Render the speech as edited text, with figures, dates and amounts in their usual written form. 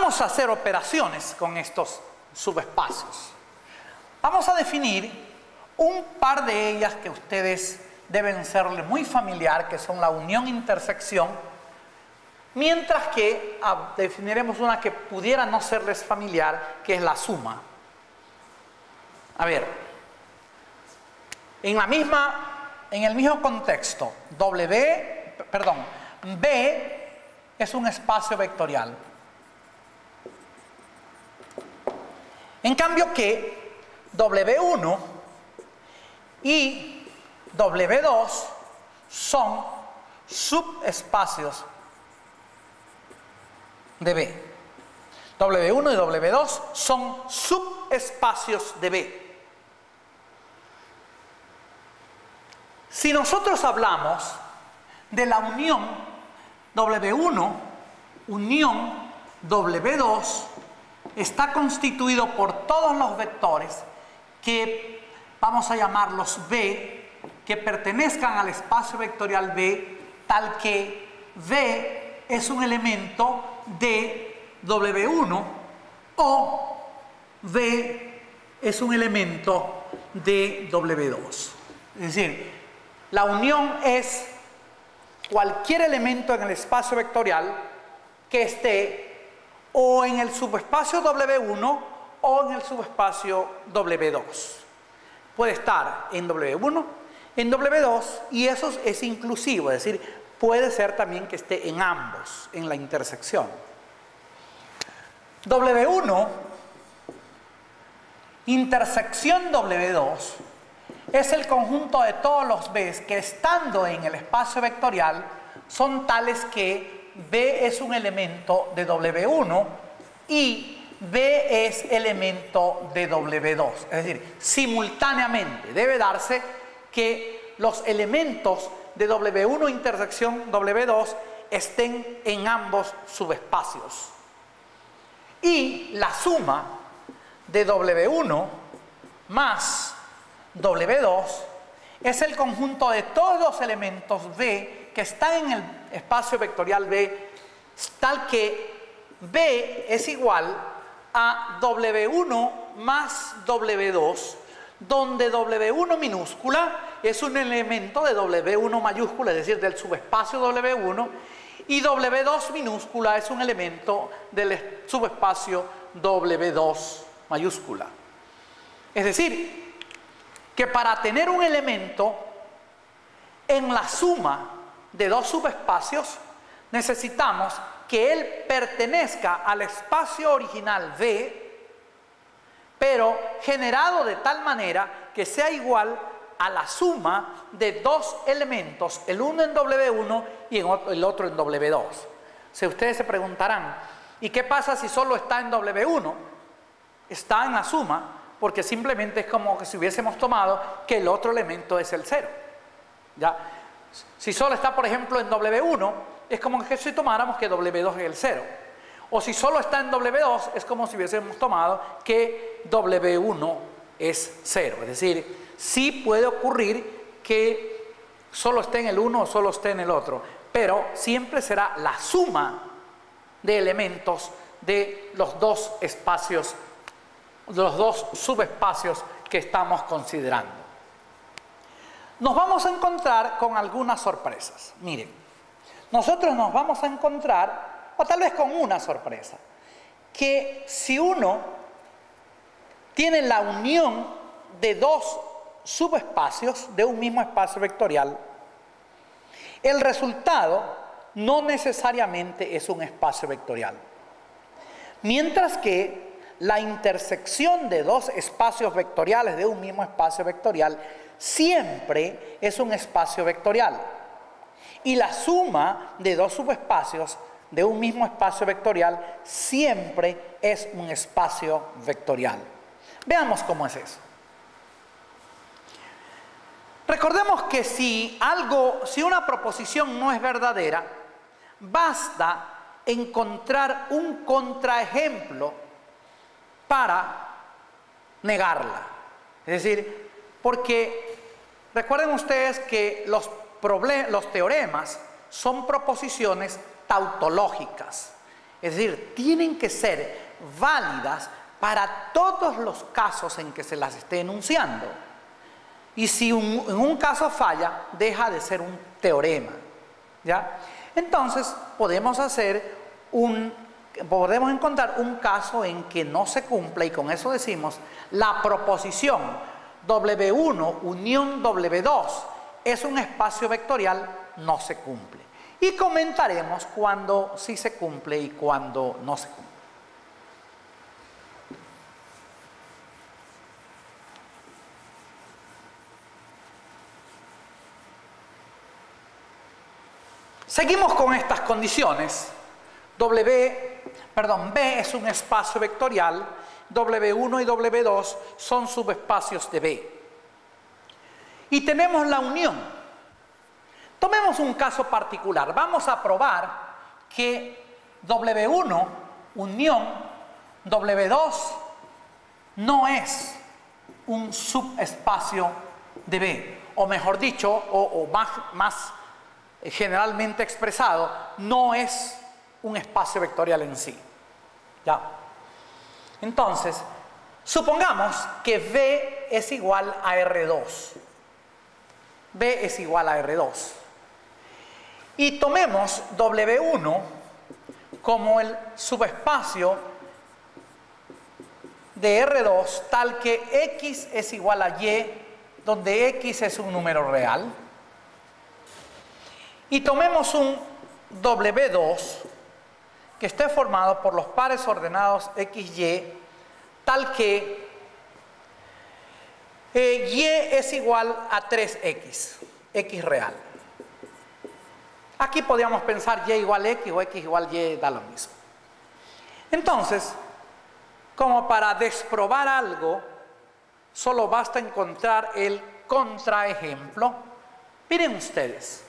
vamos a hacer operaciones con estos subespacios. Vamos a definir un par de ellas que ustedes deben serle muy familiar, que son la unión-intersección, mientras que definiremos una que pudiera no serles familiar, que es la suma. A ver, en el mismo contexto, B es un espacio vectorial. En cambio que W1 y W2 son subespacios de B. W1 y W2 son subespacios de B. Si nosotros hablamos de la unión W1, unión W2, está constituido por todos los vectores que vamos a llamarlos B, que pertenezcan al espacio vectorial B, tal que B es un elemento de W1 o B es un elemento de W2. Es decir, la unión es cualquier elemento en el espacio vectorial que esté o en el subespacio W1 o en el subespacio W2. Puede estar en W1, en W2, y eso es inclusivo, es decir, puede ser también que esté en ambos, en la intersección. W1, intersección W2, es el conjunto de todos los B's que, estando en el espacio vectorial, son tales que B es un elemento de W1 y B es elemento de W2. Es decir, simultáneamente debe darse que los elementos de W1 intersección W2 estén en ambos subespacios. Y la suma de W1 más W2 es el conjunto de todos los elementos B que están en el espacio vectorial B, tal que B es igual a W1 más W2, donde W1 minúscula es un elemento de W1 mayúscula, es decir, del subespacio W1, y W2 minúscula es un elemento del subespacio W2 mayúscula. Es decir, que para tener un elemento en la suma de dos subespacios, necesitamos que él pertenezca al espacio original B, pero generado de tal manera que sea igual a la suma de dos elementos, el uno en W1 y el otro en W2. Si ustedes se preguntarán, ¿y qué pasa si solo está en W1? Está en la suma, porque simplemente es como que si hubiésemos tomado que el otro elemento es el 0. ¿Ya? Si solo está, por ejemplo, en W1, es como que si tomáramos que W2 es el 0. O si solo está en W2, es como si hubiésemos tomado que W1 es 0. Es decir, sí puede ocurrir que solo esté en el uno o solo esté en el otro, pero siempre será la suma de elementos de los dos espacios, de los dos subespacios que estamos considerando. Nos vamos a encontrar con algunas sorpresas. Miren, nosotros nos vamos a encontrar, o tal vez con una sorpresa, que si uno tiene la unión de dos subespacios de un mismo espacio vectorial, el resultado no necesariamente es un espacio vectorial. Mientras que la intersección de dos espacios vectoriales de un mismo espacio vectorial siempre es un espacio vectorial. Y la suma de dos subespacios de un mismo espacio vectorial siempre es un espacio vectorial. Veamos cómo es eso. Recordemos que si una proposición no es verdadera, basta encontrar un contraejemplo para negarla. Es decir, porque recuerden ustedes que los teoremas son proposiciones tautológicas. Es decir, tienen que ser válidas para todos los casos en que se las esté enunciando. Y si en un caso falla, deja de ser un teorema, ¿ya? Entonces, podemos encontrar un caso en que no se cumple, y con eso decimos, la proposición W1 unión W2 es un espacio vectorial, no se cumple. Y comentaremos cuándo sí se cumple y cuándo no se cumple. Seguimos con estas condiciones. B es un espacio vectorial, W1 y W2 son subespacios de B. Y tenemos la unión. Tomemos un caso particular. Vamos a probar que W1 unión W2 no es un subespacio de B. O mejor dicho, o más generalmente expresado, no es un espacio vectorial en sí. ¿Ya? Entonces, supongamos que B es igual a R2. B es igual a R2. Y tomemos W1 como el subespacio de R2 tal que X es igual a Y, donde X es un número real. Y tomemos un W2 que esté formado por los pares ordenados XY, tal que Y es igual a 3X, X real. Aquí podríamos pensar Y igual X o X igual Y, da lo mismo. Entonces, como para desprobar algo, solo basta encontrar el contraejemplo. Miren ustedes.